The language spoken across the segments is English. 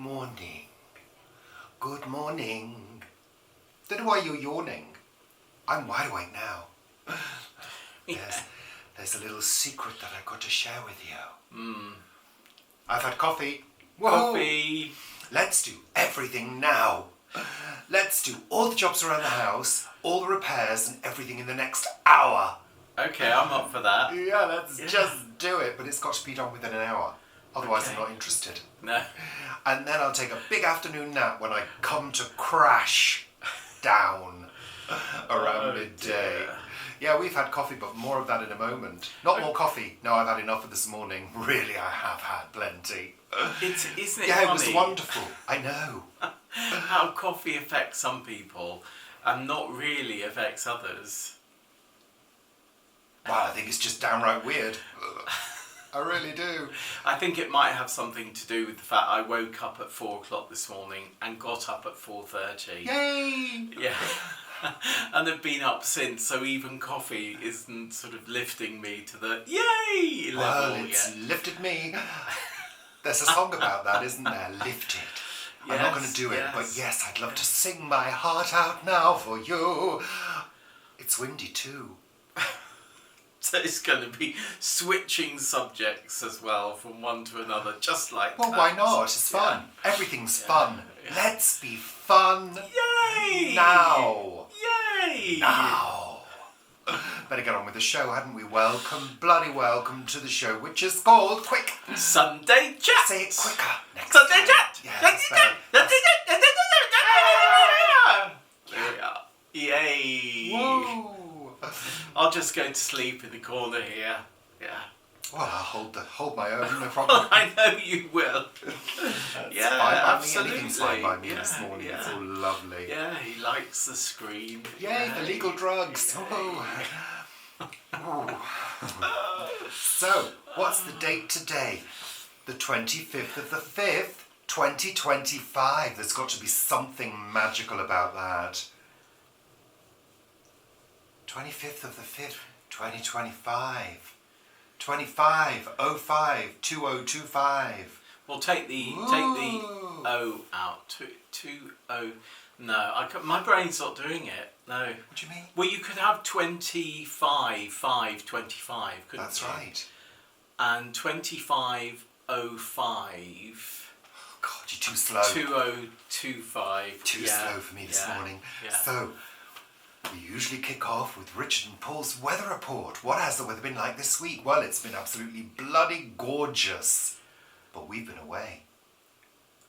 morning. Good morning. Don't know why you're yawning. I'm wide awake now. There's a little secret that I've got to share with you. I've had coffee. Whoa. Coffee. Let's do everything now. Let's do all the jobs around the house, all the repairs and everything in the next hour. Okay, I'm up for that. Yeah, let's just do it. But it's got to be done within an hour. Otherwise, Okay. I'm not interested. No. And then I'll take a big afternoon nap when I come to crash down around midday. Dear. Yeah, we've had coffee, but more of that in a moment. Not more coffee. No, I've had enough of this morning. Really, I have had plenty. Isn't it Yeah, funny it was wonderful. I know. how coffee affects some people and not really affects others? Well, I think it's just downright weird. I really do. I think it might have something to do with the fact I woke up at 4 o'clock this morning and got up at 4:30. Yay! Yeah. And have been up since, so even coffee isn't sort of lifting me to the yay Well, level it's yet. lifted me. There's a song about that, isn't there? Lifted. I'm not going to do it, but yes, I'd love to sing my heart out now for you. It's windy too. So it's going to be switching subjects as well from one to another, just like Well, that. why not? It's fun. Everything's fun. Yeah. Let's be fun. Yay! Now. Yay! Now. Better get on with the show, hadn't we? Bloody welcome to the show, which is called Quick. Sunday chat. Say it quicker. Next Sunday time. chat. Yeah, that's better. Here we are. Yay! Whoa. I'll just go to sleep in the corner here. Yeah. Well, I'll hold my own, no problem. I know you will. That's Yeah, fine by absolutely. me. Anything's fine by me Yeah, this morning. yeah. It's all lovely. Yeah, he likes the screen. Yay, for legal drugs. Oh. So, what's the date today? The 25th of the 5th, 2025. There's got to be something magical about that. 25th of the 5th, 2025. 2505-2025. Well, take the Ooh. O out. Two O. No, my brain's not doing it. No. What do you mean? Well, you could have 25, couldn't That's you? right. And 2505. God, you're too slow. 2025. Too slow for me this morning. Yeah. So, we usually kick off with Richard and Paul's weather report. What has the weather been like this week? Well, it's been absolutely bloody gorgeous. But we've been away.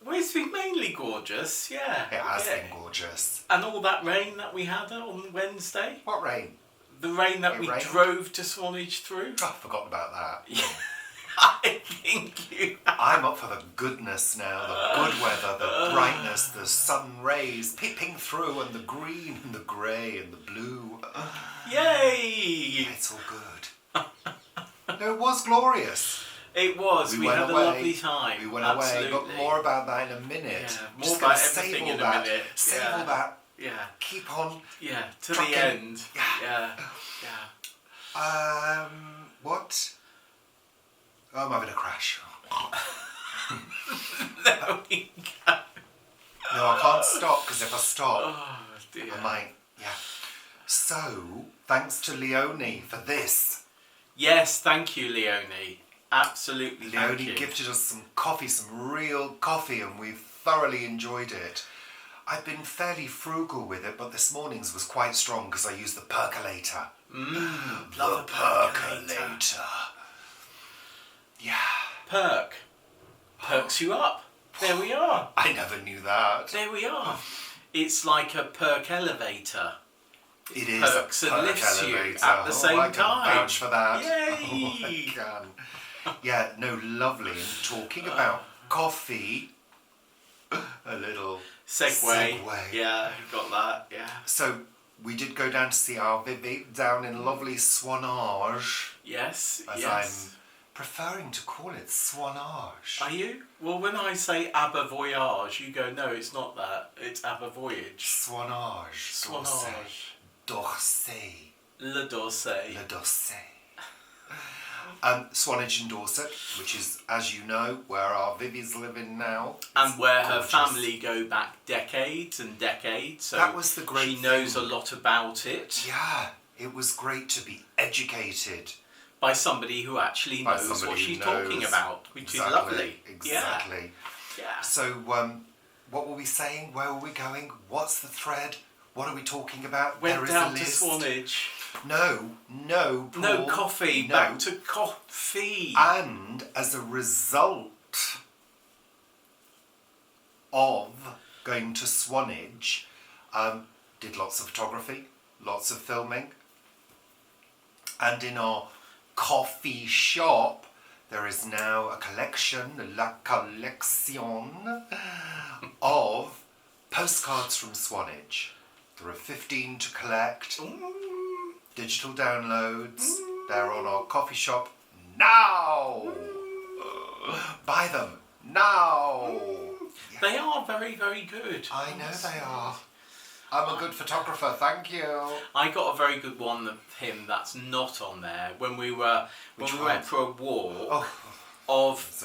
Well, it's been mainly gorgeous, yeah. It has been gorgeous. And all that rain that we had on Wednesday. What rain? The rain that It we rained? drove to Swanage through. Oh, I've forgotten about that. I think you have. I'm up for the goodness now. The good weather, the brightness, the sun rays peeping through, and the green and the grey and the blue. Yay! It's all good. No, it was glorious. It was. We went had away. a lovely time. We went Absolutely. away, but more about that in a minute. Yeah, more Just about gonna save everything all in a that. minute. Save Yeah. all that. Yeah, Keep on. yeah, to Trucking. the end. Yeah. Yeah. What? Oh, I'm having a crash. There we go. No, I can't stop, because if I stop, Oh dear. I might. Yeah. So, thanks to Leonie for this. Yes, thank you, Leonie. Absolutely, thank Leonie you. gifted us some coffee, some real coffee, and we've thoroughly enjoyed it. I've been fairly frugal with it, but this morning's was quite strong because I used the percolator. Love a percolator. Yeah. Perks you up. There we are. I never knew that. There we are. It's like a perk elevator. It is Perks a and perk lifts you elevator. at the same I can time. vouch for that. Yay! Oh, I can. Yeah, no, lovely. And talking about coffee, a little Segway. segue. Yeah, got that. Yeah. So we did go down to see our Vivi down in lovely Swanage, Yes. as yes. I'm preferring to call it Swanage. Are you? Well, when I say Abba Voyage, you go, no, it's not that. It's Abba Voyage. Swanage. Swanage. Dorset. Le Dorset. Le Dorset. Swanage in Dorset, which is, as you know, where our Vivi's living now. And where gorgeous. her family go back decades and decades. So that was the great she knows thing. a lot about it. Yeah, it was great to be educated. By somebody who actually knows what she's talking about, which is lovely. Exactly. Yeah. So, what were we saying? Where were we going? What's the thread? What are we talking about? Went there is down a to list. Swanage. No, Paul, no coffee. No. Back to coffee. And as a result of going to Swanage, did lots of photography, lots of filming, and in our coffee shop there is now a collection, la collection, of postcards from Swanage. There are 15 to collect, digital downloads. They're on our coffee shop now. Buy them now. They are very, very good. I know they are. I'm a good photographer, thank you. I got a very good one of him that's not on there when we went for a walk of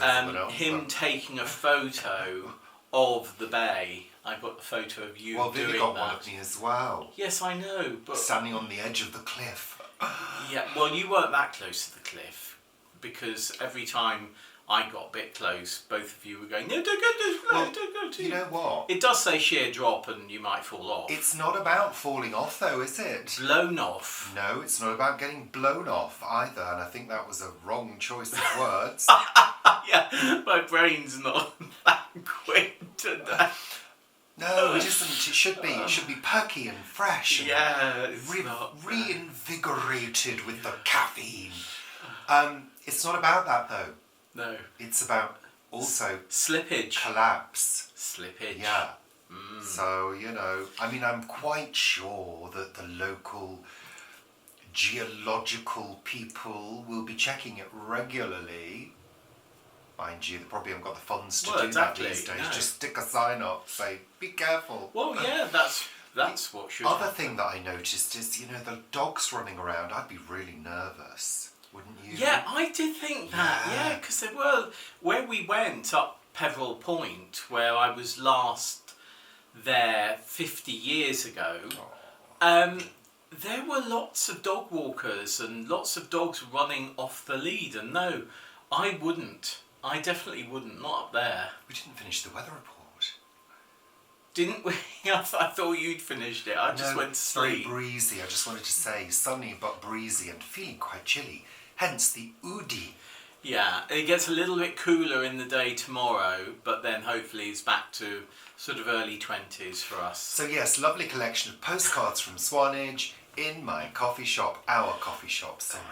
him taking a photo of the bay. I got a photo of you doing that. Well, Vivi got one of me as well. Yes, I know, but standing on the edge of the cliff. Yeah, well, you weren't that close to the cliff because every time I got a bit close, both of you were going, no, don't go too close, don't go too. You know what? It does say sheer drop and you might fall off. It's not about falling off though, is it? Blown off. No, it's not about getting blown off either, and I think that was a wrong choice of words. Yeah, my brain's not that quick today. No, it isn't. It should be. It should be perky and fresh. And it's not. reinvigorated with the caffeine. It's not about that though. No. It's about also slippage. Collapse. Slippage. Yeah. So, I mean, I'm quite sure that the local geological people will be checking it regularly. Mind you, they probably haven't got the funds to do that these days. No. Just stick a sign up, say, be careful. Well, yeah, that's what should happen. Other thing that I noticed is, the dogs running around, I'd be really nervous, wouldn't you? Yeah, I did think that, because they were, where we went up Peveril Point, where I was last there 50 years ago, there were lots of dog walkers and lots of dogs running off the lead, and no, I wouldn't. I definitely wouldn't, not up there. We didn't finish the weather report. Didn't we? I thought you'd finished it. I just went to sleep. Very breezy, I just wanted to say. Sunny but breezy and feeling quite chilly. Hence the oodie. Yeah, it gets a little bit cooler in the day tomorrow, but then hopefully it's back to sort of early 20s for us. So yes, lovely collection of postcards from Swanage in my coffee shop. Our coffee shop, sorry.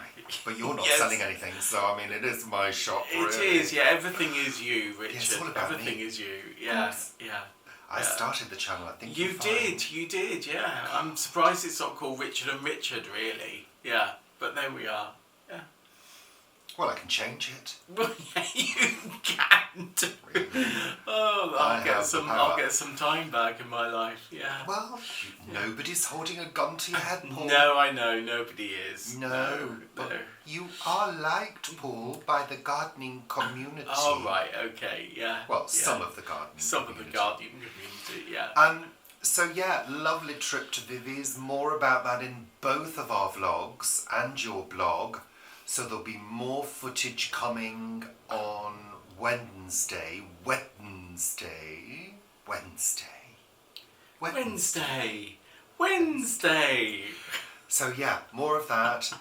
But you're not selling anything, so I mean, it is my shop, really. It is, yeah. Everything is you, Richard. Yeah, it's all about everything me. Is you, yeah, yeah. I started the channel, I think. You did, yeah. I'm surprised it's not called Richard and Richard, really. Yeah, but there we are. Yeah. Well, I can change it. Well, yeah, you can do. Really? Oh, I'll get some time back in my life. Yeah. Well, nobody's holding a gun to your head, Paul. No, I know, nobody is. No, but you are liked, Paul, by the gardening community. Oh, right, okay, yeah. Well, some of the gardening community, yeah. So yeah, lovely trip to Vivi's. More about that in both of our vlogs and your blog. So there'll be more footage coming on Wednesday. So yeah, more of that.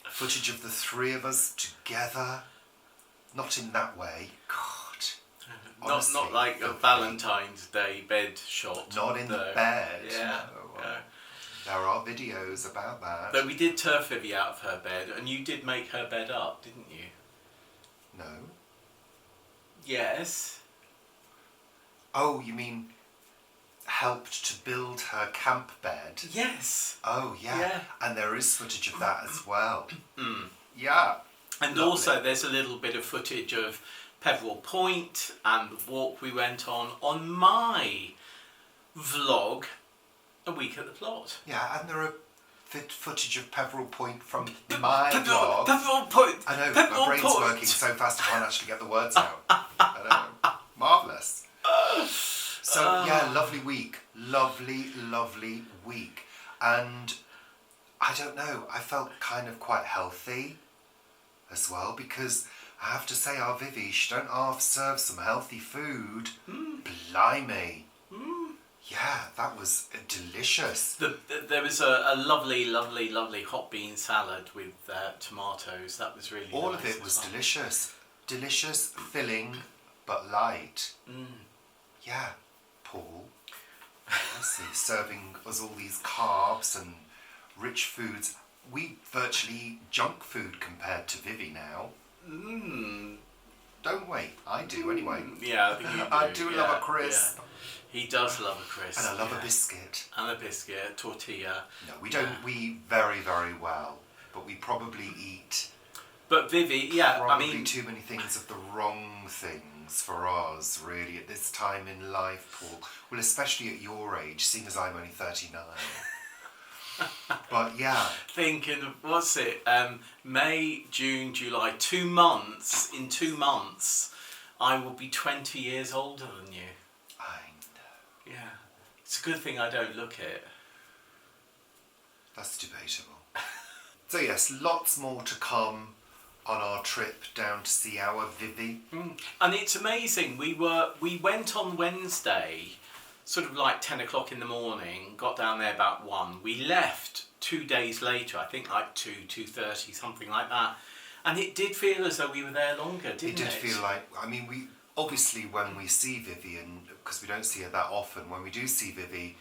Footage of the three of us together. Not in that way. God. Honestly, not like a Valentine's Day bed shot. Not in the bed. Yeah. No. There are videos about that. But we did turf Vivi out of her bed, and you did make her bed up, didn't you? No. Yes. Oh, you mean helped to build her camp bed? Yes. Oh, yeah. And there is footage of that as well. Yeah. And lovely. Also there's a little bit of footage of Peveril Point and the walk we went on my vlog, A Week at the Plot. Yeah, and there are footage of Peveril Point from my vlog. Peveril Point! I know, Peveril my brain's Point. working so fast I can't actually get the words out. I know. Marvellous. So, yeah, lovely week. Lovely, lovely week. And I don't know, I felt kind of quite healthy as well, because I have to say, our Vivi, she don't half serve some healthy food. Blimey. Yeah, that was delicious. There was a lovely, lovely, lovely hot bean salad with tomatoes. That was really All nice of it was well. delicious. Delicious, filling, but light. Yeah, Paul. Let's see, serving us all these carbs and rich foods. We virtually eat junk food compared to Vivi now. Don't we? I do anyway. Yeah, I think you do. I do love a crisp. Yeah. He does love a crisp. And I love a biscuit. And a biscuit, tortilla. No, we don't. We eat very, very well, but we probably eat. But Vivi, yeah, probably too many things of the wrong things for us, really, at this time in life, Paul. Well, especially at your age, seeing as I'm only 39. But yeah. Thinking, what's it? May, June, July, 2 months. In 2 months, I will be 20 years older than you. I know. Yeah. It's a good thing I don't look it. That's debatable. So yes, lots more to come on our trip down to see our Vivi. And it's amazing. We went on Wednesday, sort of like 10 o'clock in the morning, got down there about 1. We left 2 days later, I think like 2:30, something like that. And it did feel as though we were there longer, didn't it? It did feel like, I mean, we obviously, when we see Vivi, and because we don't see her that often, when we do see Vivi,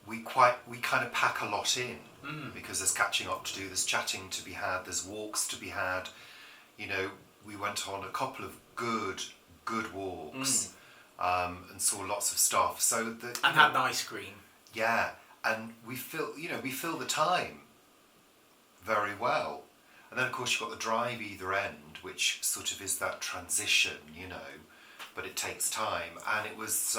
we kind of pack a lot in, because there's catching up to do, there's chatting to be had, there's walks to be had. You know, we went on a couple of good walks, and saw lots of stuff. So that and had ice cream. Yeah, and we fill the time very well. And then of course you've got the drive either end, which sort of is that transition, you know, but it takes time. And it was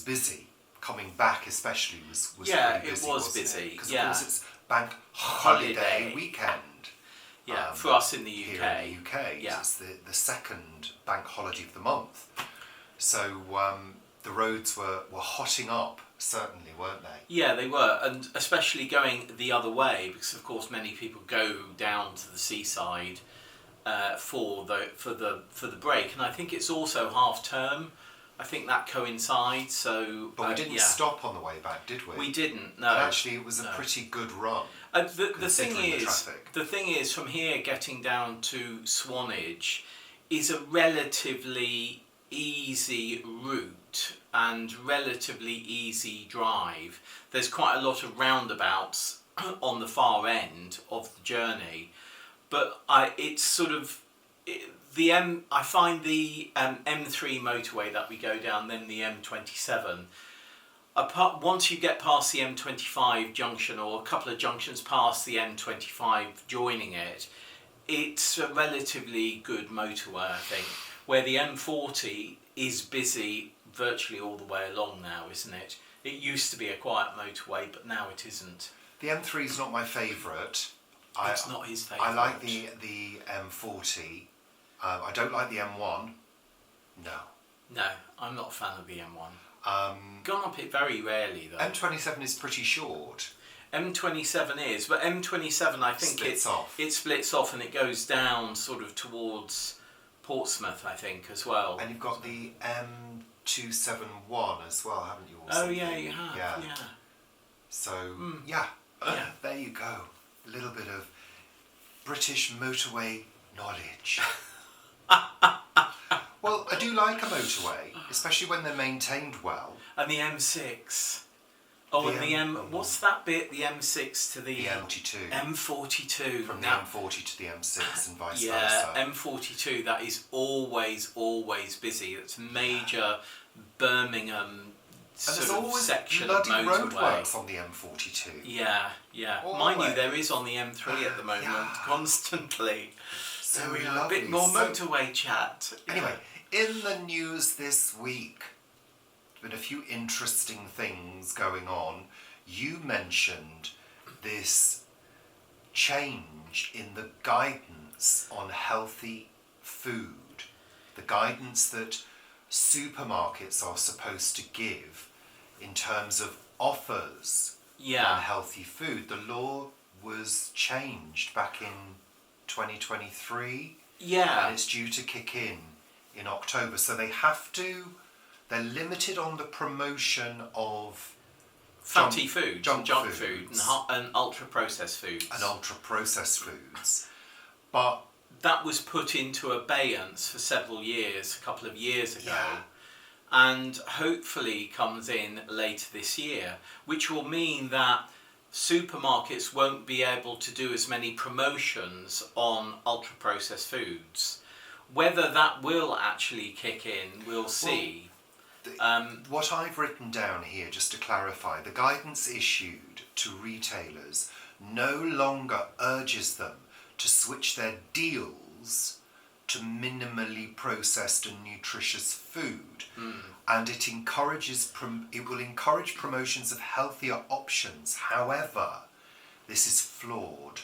busy. Coming back especially was yeah, pretty busy, it was wasn't busy. Because yeah. of course it's bank holiday weekend. Yeah, for us in the UK. Here in the UK, yeah. It's the second bank holiday of the month. So the roads were hotting up, certainly, weren't they? Yeah, they were, and especially going the other way, because of course many people go down to the seaside for the break, and I think it's also half term. I think that coincides. So, but we didn't stop on the way back, did we? We didn't. No. And actually, it was a pretty good run. The thing is, from here getting down to Swanage is a relatively easy route and relatively easy drive. There's quite a lot of roundabouts on the far end of the journey, but I find the M3 motorway that we go down, then the M27. Once you get past the M25 junction, or a couple of junctions past the M25 joining it, it's a relatively good motorway, I think. Where the M40 is busy virtually all the way along now, isn't it? It used to be a quiet motorway, but now it isn't. The M3 is not my favourite. It's not his favourite. I like the M40. I don't like the M1. No, I'm not a fan of the M1. Gone up it very rarely though. M27 is pretty short. M27 is, but M27 I think it splits off and it goes down sort of towards Portsmouth, I think, as well. And you've got the M271 as well, haven't you? Oh yeah, you have. Yeah. So there you go. A little bit of British motorway knowledge. Well, I do like a motorway, especially when they're maintained well. And the M6. Oh, and what's that bit? The M6 to the M42. M42. From the M40 to the M6 and vice versa. Yeah, M42. That is always busy. It's major Birmingham sort of section of motorway. And there's always bloody roadworks on the M42. Yeah. Mind you, there is on the M3 at the moment, constantly. So we have a bit more motorway chat. Anyway, in the news this week, been a few interesting things going on. You mentioned this change in the guidance on healthy food, the guidance that supermarkets are supposed to give in terms of offers on healthy food. The law was changed back in 2023. Yeah. And it's due to kick in October. So they're limited on the promotion of fatty food, junk food, and ultra-processed foods. But that was put into abeyance for several years, a couple of years ago, and hopefully comes in later this year, which will mean that supermarkets won't be able to do as many promotions on ultra-processed foods. Whether that will actually kick in, we'll see. What I've written down here, just to clarify, the guidance issued to retailers no longer urges them to switch their deals to minimally processed and nutritious food, and it will encourage promotions of healthier options. However, this is flawed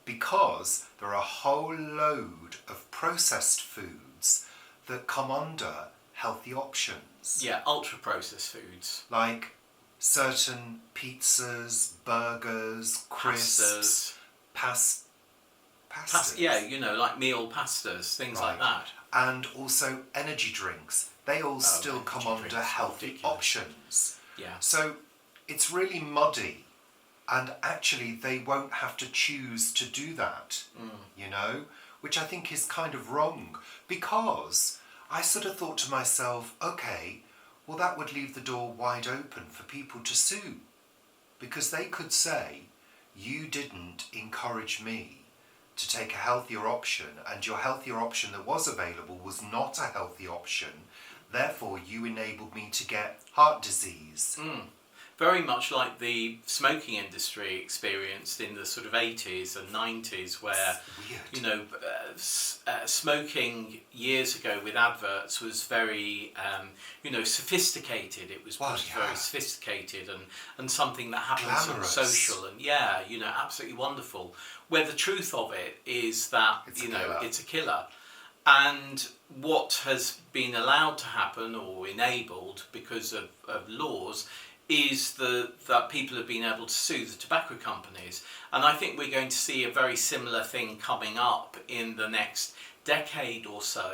because there are a whole load of processed foods that come under healthy options. Yeah, ultra-processed foods. Like certain pizzas, burgers, crisps, pastas. Like meal pastas, things like that. And also energy drinks. They all still come under healthy options. Yeah. So it's really muddy. And actually they won't have to choose to do that, which I think is kind of wrong. Because I sort of thought to myself, okay, well that would leave the door wide open for people to sue. Because they could say, you didn't encourage me to take a healthier option, and your healthier option that was available was not a healthy option, therefore you enabled me to get heart disease. Very much like the smoking industry experienced in the sort of 80s and 90s, where smoking years ago with adverts was very sophisticated. It was very sophisticated and something that happened sort of social and absolutely wonderful. Where the truth of it is that it's a killer. And what has been allowed to happen or enabled because of laws is that people have been able to sue the tobacco companies. And I think we're going to see a very similar thing coming up in the next decade or so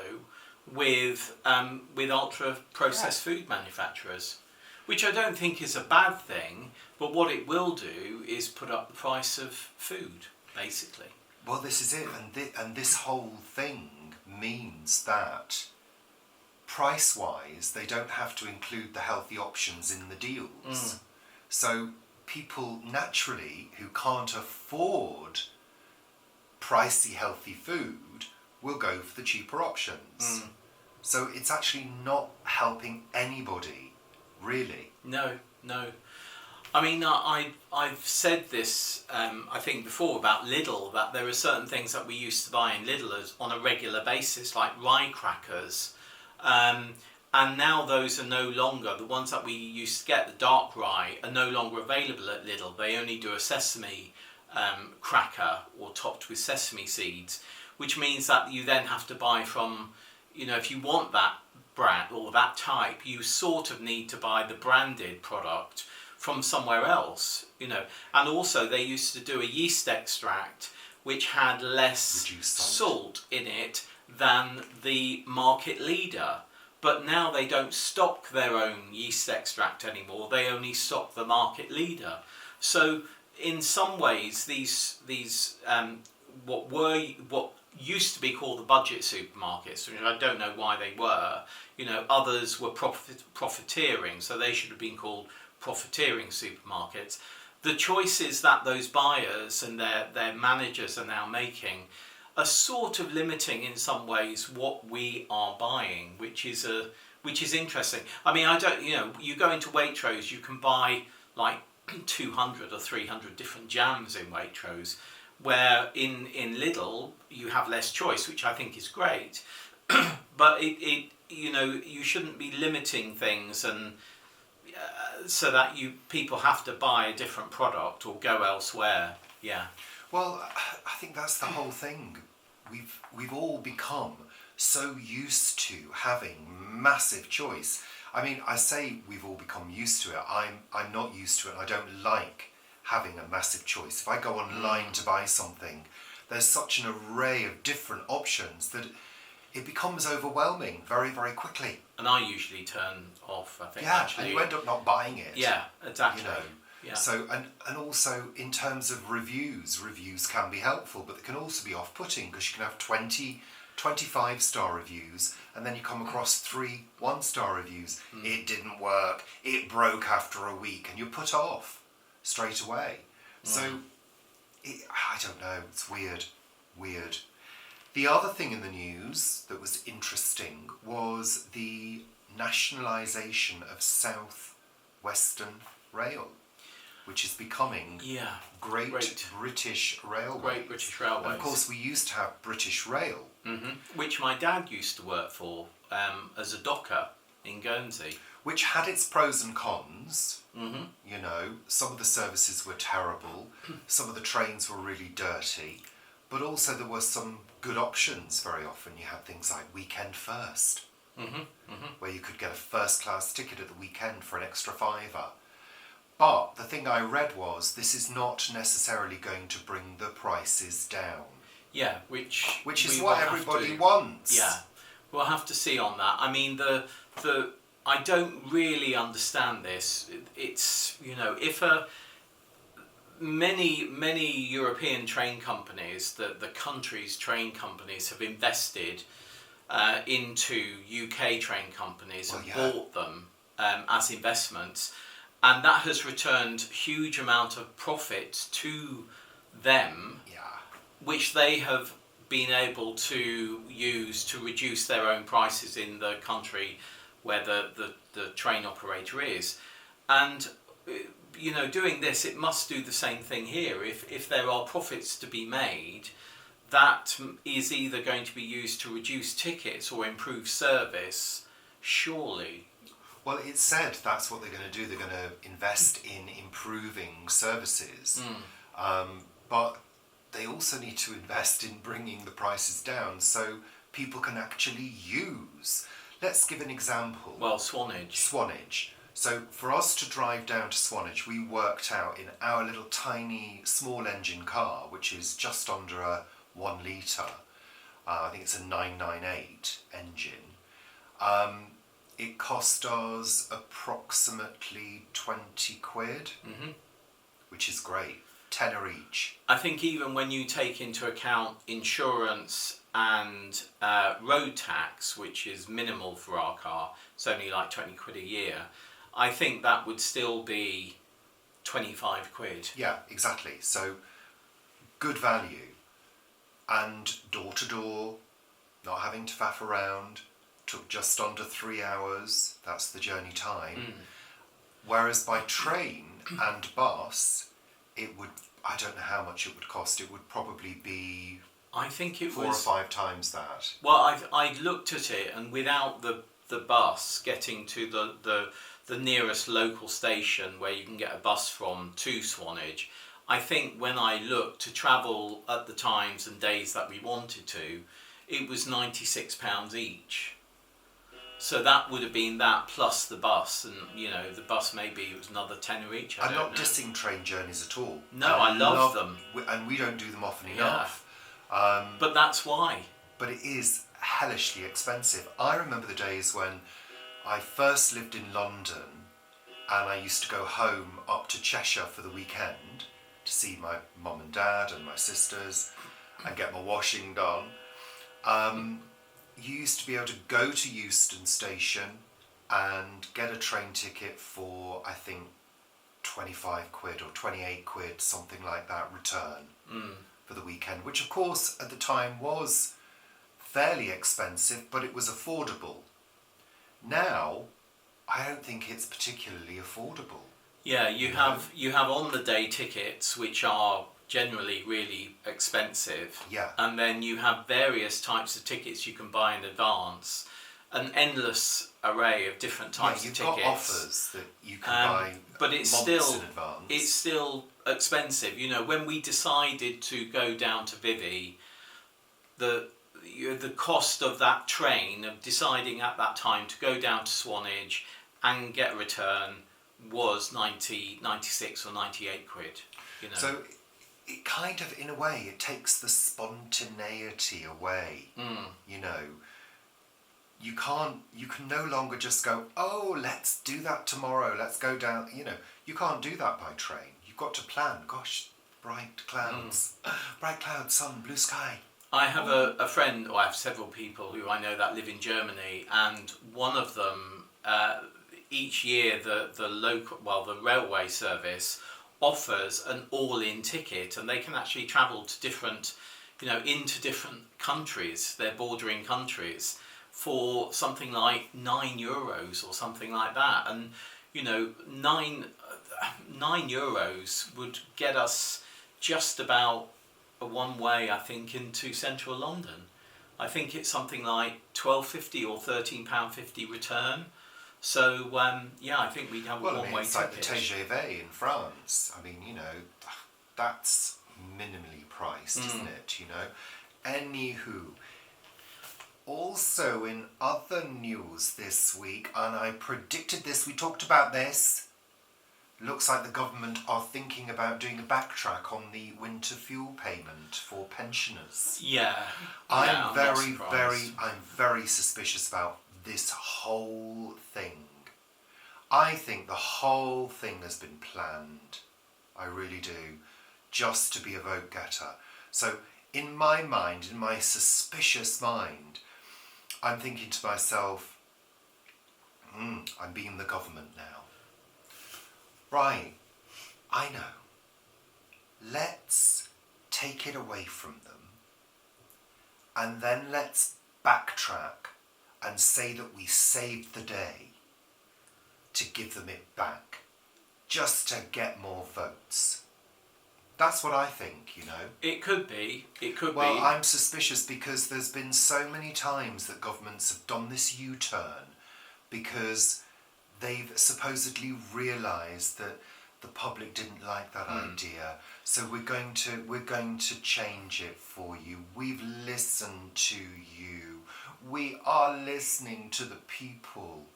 with ultra-processed food manufacturers, which I don't think is a bad thing, but what it will do is put up the price of food, basically. Well, this is it, and this whole thing means that price-wise, they don't have to include the healthy options in the deals. So people naturally who can't afford pricey healthy food will go for the cheaper options. So it's actually not helping anybody, really. No. I mean, I've said this, I think before about Lidl, that there are certain things that we used to buy in Lidl on a regular basis, like rye crackers. And now those are no longer, the ones that we used to get, the dark rye, are no longer available at Lidl. They only do a sesame cracker or topped with sesame seeds, which means that you then have to buy from, if you want that brand or that type, you sort of need to buy the branded product from somewhere else, And also they used to do a yeast extract which had less salt in it than the market leader. But now they don't stock their own yeast extract anymore. They only stock the market leader. So in some ways, these what used to be called the budget supermarkets, which I don't know why they were, others were profiteering, so they should have been called profiteering supermarkets. The choices that those buyers and their managers are now making are sort of limiting in some ways what we are buying, which is interesting. I mean, you go into Waitrose, you can buy like 200 or 300 different jams in Waitrose, where in Lidl you have less choice, which I think is great. but it you shouldn't be limiting things and so that people have to buy a different product or go elsewhere. Yeah. Well, I think that's the whole thing. We've all become so used to having massive choice. I mean, I say we've all become used to it. I'm not used to it. I don't like having a massive choice. If I go online to buy something, there's such an array of different options that it becomes overwhelming very, very quickly. And I usually turn off, I think. Yeah, and you end up not buying it. Yeah, exactly. Yeah. So, and also in terms of reviews can be helpful, but they can also be off-putting because you can have 20, 25-star reviews and then you come across 3 1-star reviews. It didn't work, it broke after a week, and you're put off straight away. So, I don't know, it's weird. The other thing in the news that was interesting was the nationalisation of South Western Rail, which is becoming Great British Railways. Great British Railways. And of course, we used to have British Rail. Which my dad used to work for as a docker in Guernsey. Which had its pros and cons. Some of the services were terrible. Some of the trains were really dirty. But also there were some good options very often. You had things like Weekend First, where you could get a first-class ticket at the weekend for an extra £5. But the thing I read was this is not necessarily going to bring the prices down. Yeah, which is what everybody wants. Yeah, we'll have to see on that. I mean, I don't really understand this. It's if many European train companies, the country's train companies have invested into UK train companies and bought them as investments, and that has returned huge amount of profit to them, which they have been able to use to reduce their own prices in the country where the train operator is. And doing this, it must do the same thing here. If there are profits to be made, that is either going to be used to reduce tickets or improve service, surely. Well, it's said that's what they're going to do. They're going to invest in improving services. But they also need to invest in bringing the prices down so people can actually use. Let's give an example. Well, Swanage. So for us to drive down to Swanage, we worked out in our little tiny small engine car, which is just under a 1 litre, I think it's a 998 engine, it cost us approximately 20 quid, which is great, tenner each. I think even when you take into account insurance and road tax, which is minimal for our car, it's only like 20 quid a year, I think that would still be 25 quid. Yeah, exactly. So good value and door to door, not having to faff around, took just under 3 hours, that's the journey time. Whereas by train and bus, it would, I don't know how much it would cost, it would probably be I think it 4 or 5 times that. Well, I looked at it, and without the bus getting to the nearest local station where you can get a bus from to Swanage, I think when I looked to travel at the times and days that we wanted to, it was £96 each. So that would have been that plus the bus, and the bus maybe it was another tenner each. I'm not dissing train journeys at all. No, I love them, and we don't do them often enough. But that's why. But it is hellishly expensive. I remember the days when I first lived in London, and I used to go home up to Cheshire for the weekend to see my mum and dad and my sisters and get my washing done. You used to be able to go to Euston Station and get a train ticket for, I think, 25 quid or 28 quid, something like that, return for the weekend, which of course at the time was fairly expensive, but it was affordable. Now, I don't think it's particularly affordable. Yeah, you have on the day tickets, which are generally really expensive. Yeah. And then you have various types of tickets you can buy in advance, an endless array of different types of tickets. You've got offers that you can buy but it's months still, in advance. It's still expensive. You know, when we decided to go down to Vivi, the cost of that train, of deciding at that time to go down to Swanage and get a return, was 96 or 98 quid. You know. So it kind of, in a way, it takes the spontaneity away. You know, you can no longer just go, oh, let's do that tomorrow, let's go down. You know, you can't do that by train. You've got to plan. Gosh, bright clouds, sun, blue sky. I have a friend, or I have several people who I know that live in Germany, and one of them, each year the railway service offers an all-in ticket, and they can actually travel to different, into different countries, their bordering countries, for something like €9 or something like that. And €9 would get us just about a one-way, I think, into central London. I think it's something like £12.50 or £13.50 return. So I think we'd have a one-way ticket. It's like the TGV in France. I mean, that's minimally priced, isn't it? Anywho, also in other news this week, and I predicted this, we talked about this. Looks like the government are thinking about doing a backtrack on the winter fuel payment for pensioners. Yeah. I'm very suspicious about this whole thing. I think the whole thing has been planned. I really do. Just to be a vote getter. So in my mind, in my suspicious mind, I'm thinking to myself, I'm being the government now. Right, I know. Let's take it away from them, and then let's backtrack and say that we saved the day to give them it back, just to get more votes. That's what I think, It could be. Well, I'm suspicious because there's been so many times that governments have done this U-turn because they've supposedly realised that the public didn't like that idea, so we're going to change it for you. We've listened to you. We are listening to the people.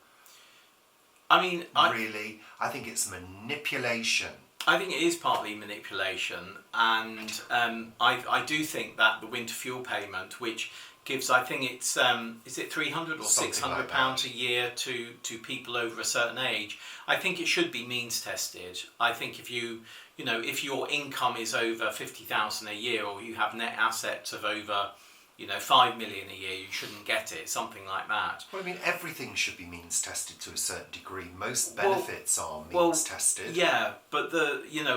I mean, I think it's manipulation. I think it is partly manipulation, and I do think that the winter fuel payment, which gives, I think it's is it £300 or £600 a year to people over a certain age. I think it should be means tested. I think if if your income is over 50,000 a year, or you have net assets of over 5 million a year, you shouldn't get it, something like that. Well, I mean, everything should be means tested to a certain degree. Most benefits are means tested. Yeah, but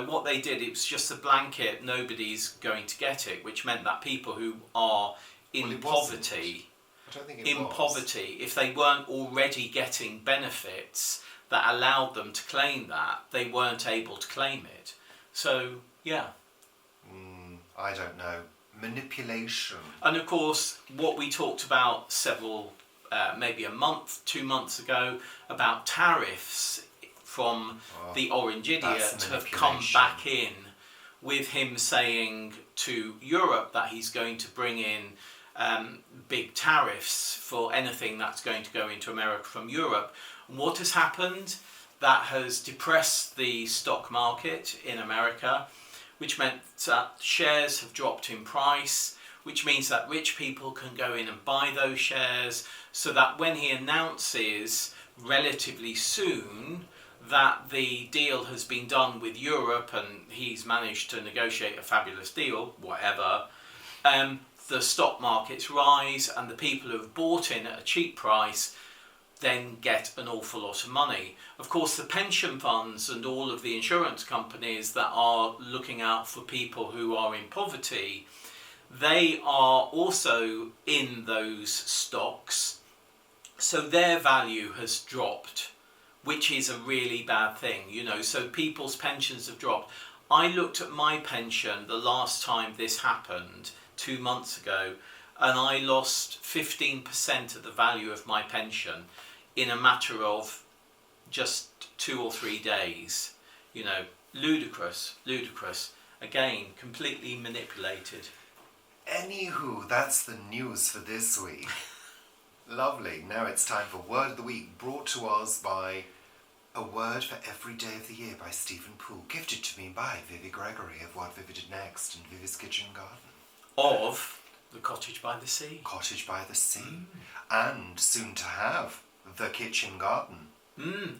what they did, it was just a blanket, nobody's going to get it, which meant that people who are in poverty, poverty, if they weren't already getting benefits that allowed them to claim that, they weren't able to claim it. So, yeah. I don't know. Manipulation. And of course, what we talked about maybe a month, 2 months ago, about tariffs from the Orange Idiot have come back in, with him saying to Europe that he's going to bring in big tariffs for anything that's going to go into America from Europe. And what has happened? That has depressed the stock market in America, which meant that shares have dropped in price, which means that rich people can go in and buy those shares, so that when he announces relatively soon that the deal has been done with Europe and he's managed to negotiate a fabulous deal, whatever, the stock markets rise, and the people who have bought in at a cheap price then get an awful lot of money. Of course, the pension funds and all of the insurance companies that are looking out for people who are in poverty, they are also in those stocks, so their value has dropped, which is a really bad thing, so people's pensions have dropped. I looked at my pension the last time this happened 2 months ago, and I lost 15% of the value of my pension in a matter of just 2 or 3 days. You know, ludicrous. Again, completely manipulated. Anywho, that's the news for this week. Lovely. Now it's time for Word of the Week, brought to us by A Word for Every Day of the Year by Stephen Poole, gifted to me by Vivi Gregory of What Vivi Did Next and Vivi's Kitchen Garden. Of The Cottage by the Sea. Cottage by the Sea. And soon to have The Kitchen Garden.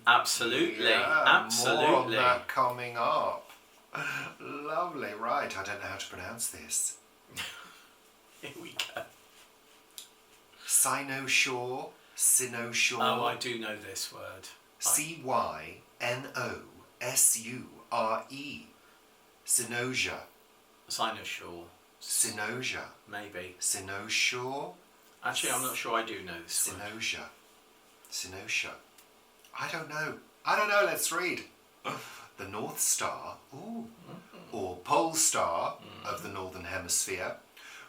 Absolutely. Yeah, absolutely. More on that coming up. Lovely. Right, I don't know how to pronounce this. Here we go. Cynosure. Oh, I do know this word. Cynosure. Cynosure. Cynosure. Cynosure. Maybe. Cynosure. Actually, I'm not sure I do know this word. Cynosure. I don't know. Let's read. The North Star, or Pole Star of the Northern Hemisphere,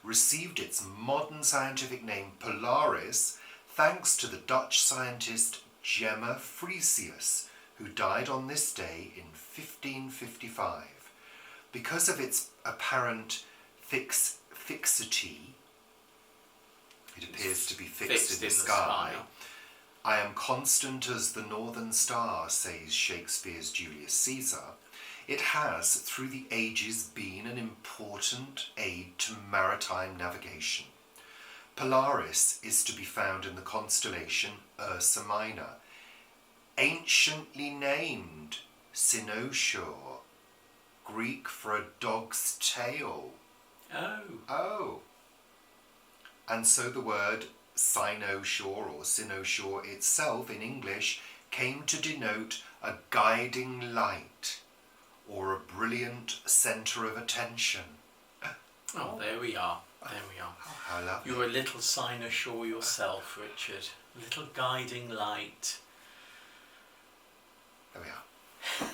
received its modern scientific name Polaris thanks to the Dutch scientist Gemma Frisius, who died on this day in 1555. Because of its apparent fixity, it appears to be fixed in the sky. I am constant as the northern star, says Shakespeare's Julius Caesar. It has, through the ages, been an important aid to maritime navigation. Polaris is to be found in the constellation Ursa Minor, anciently named Cynosure, Greek for a dog's tail. Oh. And so the word cynosure or cynosure itself in English came to denote a guiding light or a brilliant centre of attention. Oh, there we are. Oh, how lovely. You're a little cynosure yourself, Richard. A little guiding light. There we are.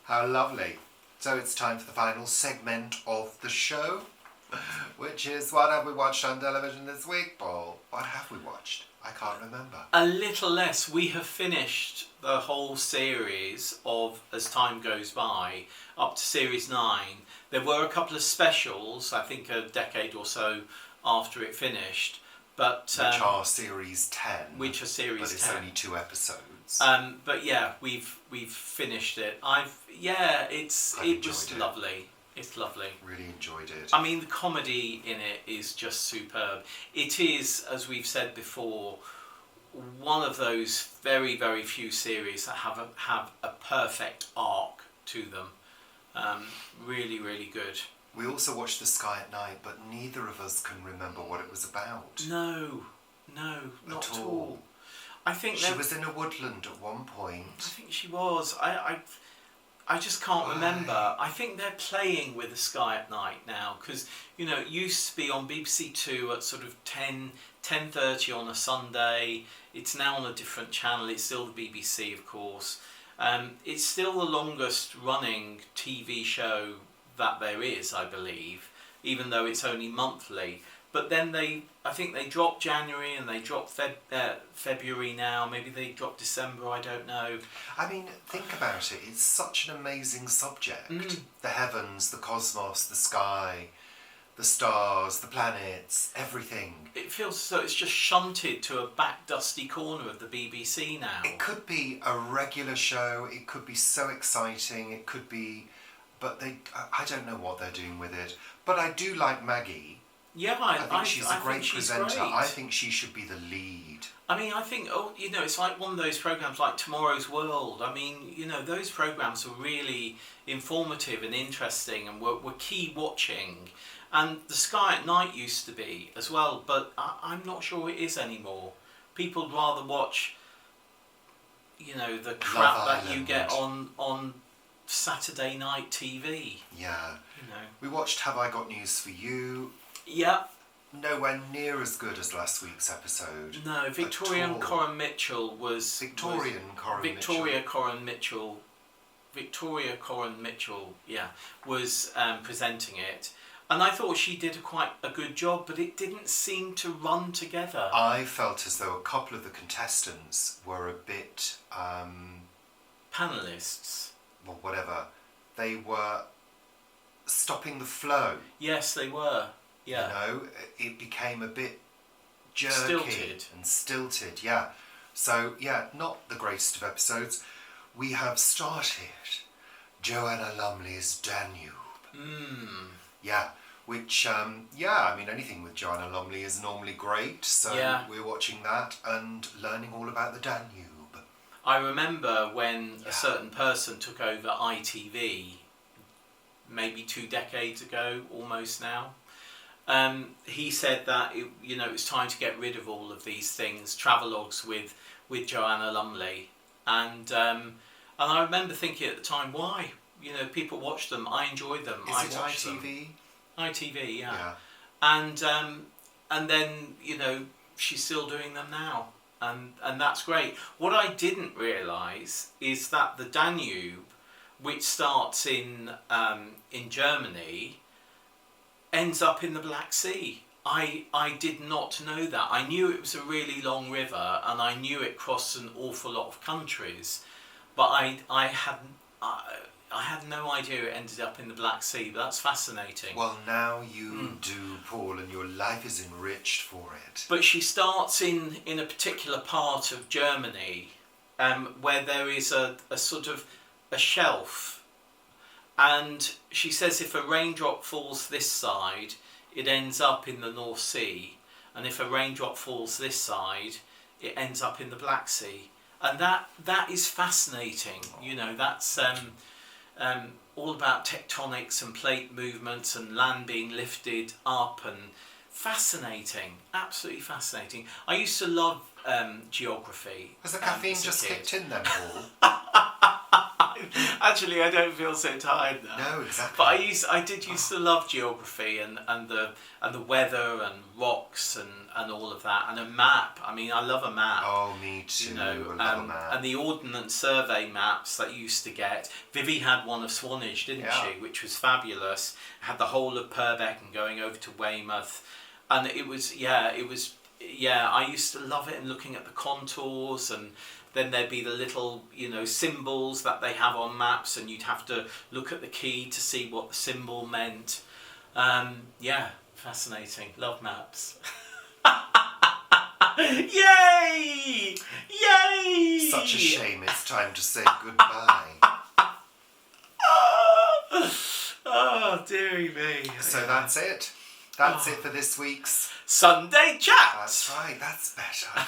How lovely. So it's time for the final segment of the show, which is what have we watched on television this week, Paul? What have we watched? I can't remember. A little less. We have finished the whole series of As Time Goes By, up to series 9. There were a couple of specials, I think a decade or so after it finished. But which are series 10. Which are series 10. But it's only 2 episodes. But yeah, we've finished it. It was lovely. It's lovely. Really enjoyed it. I mean, the comedy in it is just superb. It is, as we've said before, one of those very, very few series that have a perfect arc to them. Really, really good. We also watched The Sky at Night, but neither of us can remember what it was about. No, not at all. I think she was in a woodland at one point. I think she was. I just can't remember. I think they're playing with The Sky at Night now because, you know, it used to be on BBC Two at sort of 10:30 on a Sunday. It's now on a different channel. It's still the BBC, of course. It's still the longest running TV show that there is, I believe, even though it's only monthly. But then I think they dropped January and they dropped February now. Maybe they dropped December, I don't know. I mean, think about it. It's such an amazing subject. The heavens, the cosmos, the sky, the stars, the planets, everything. It feels as though it's just shunted to a back dusty corner of the BBC now. It could be a regular show. It could be so exciting. It could be... But I don't know what they're doing with it. But I do like Maggie. Yeah, I think she's a great presenter. Great. I think she should be the lead. I mean, I think, it's like one of those programmes like Tomorrow's World. I mean, those programmes are really informative and interesting and were key watching. And The Sky at Night used to be as well, but I'm not sure it is anymore. People would rather watch, the crap that you get on Saturday night TV. Yeah. We watched Have I Got News for You? Yeah. Nowhere near as good as last week's episode. No, Victoria Coren Mitchell was... Victoria Coren Mitchell Victoria Coren Mitchell, was presenting it. And I thought she did quite a good job, but it didn't seem to run together. I felt as though a couple of the contestants were a bit... panellists. Well, whatever. They were stopping the flow. Yes, they were. Yeah. You know, it became a bit jerky stilted. And stilted, yeah. So, yeah, not the greatest of episodes. We have started Joanna Lumley's Danube. Yeah, which, I mean, anything with Joanna Lumley is normally great, so we're watching that and learning all about the Danube. I remember when a certain person took over ITV, maybe 2 decades ago, almost now. He said that it's time to get rid of all of these things, travelogues with Joanna Lumley, and I remember thinking at the time, why? People watch them. I enjoy them. Is it ITV? ITV, yeah. And then she's still doing them now. And that's great. What I didn't realise is that the Danube, which starts in Germany, ends up in the Black Sea. I did not know that. I knew it was a really long river, and I knew it crossed an awful lot of countries, but I had no idea it ended up in the Black Sea. But that's fascinating. Well, now you do, Paul, and your life is enriched for it. But she starts in a particular part of Germany where there is a sort of a shelf. And she says if a raindrop falls this side, it ends up in the North Sea. And if a raindrop falls this side, it ends up in the Black Sea. And that is fascinating. That's... all about tectonics and plate movements and land being lifted up, and fascinating, absolutely fascinating. I used to love geography. Has the caffeine just kicked in then, Paul? Actually, I don't feel so tired now. No, exactly. But I did used to love geography and the weather and rocks and all of that, and a map. I mean, I love a map. Oh, me too. I love a map. And the Ordnance Survey maps that you used to get. Vivi had one of Swanage, didn't she? Which was fabulous. Had the whole of Purbeck and going over to Weymouth, and it was I used to love it, and looking at the contours, and then there'd be the little, symbols that they have on maps, and you'd have to look at the key to see what the symbol meant. Fascinating. Love maps. Yay! Yay! Such a shame it's time to say goodbye. Oh, dearie me. So that's it. That's it for this week's Sunday Chat. That's right, that's better.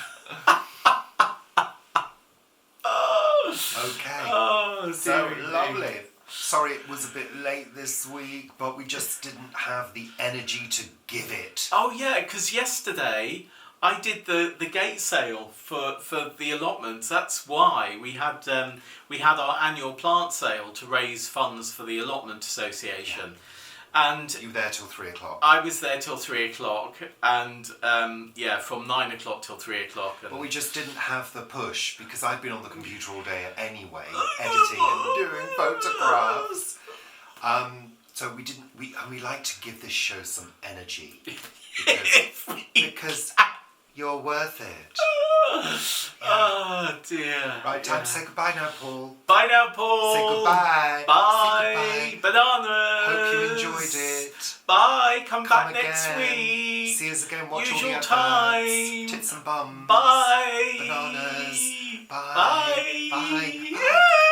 Okay. Oh, so lovely. Sorry it was a bit late this week, but we just didn't have the energy to give it. Oh yeah, because yesterday I did the gate sale for the allotments. That's why we had our annual plant sale to raise funds for the Allotment Association. Yeah. And you were there till 3 o'clock. I was there till 3 o'clock, and from 9 o'clock till 3 o'clock. But we just didn't have the push because I'd been on the computer all day anyway, editing and doing photographs. So we didn't. We like to give this show some energy because you're worth it. Oh dear. Right, time to say goodbye now, Paul. Bye now, Paul. Say goodbye. Bye. Say goodbye. Bananas. Hope you enjoyed it. Bye. Come back again. next week. See us again. Watch Usual all the time. adverts. Tits and bums. Bye. Bananas. Bye. Bye. Bye. Bye.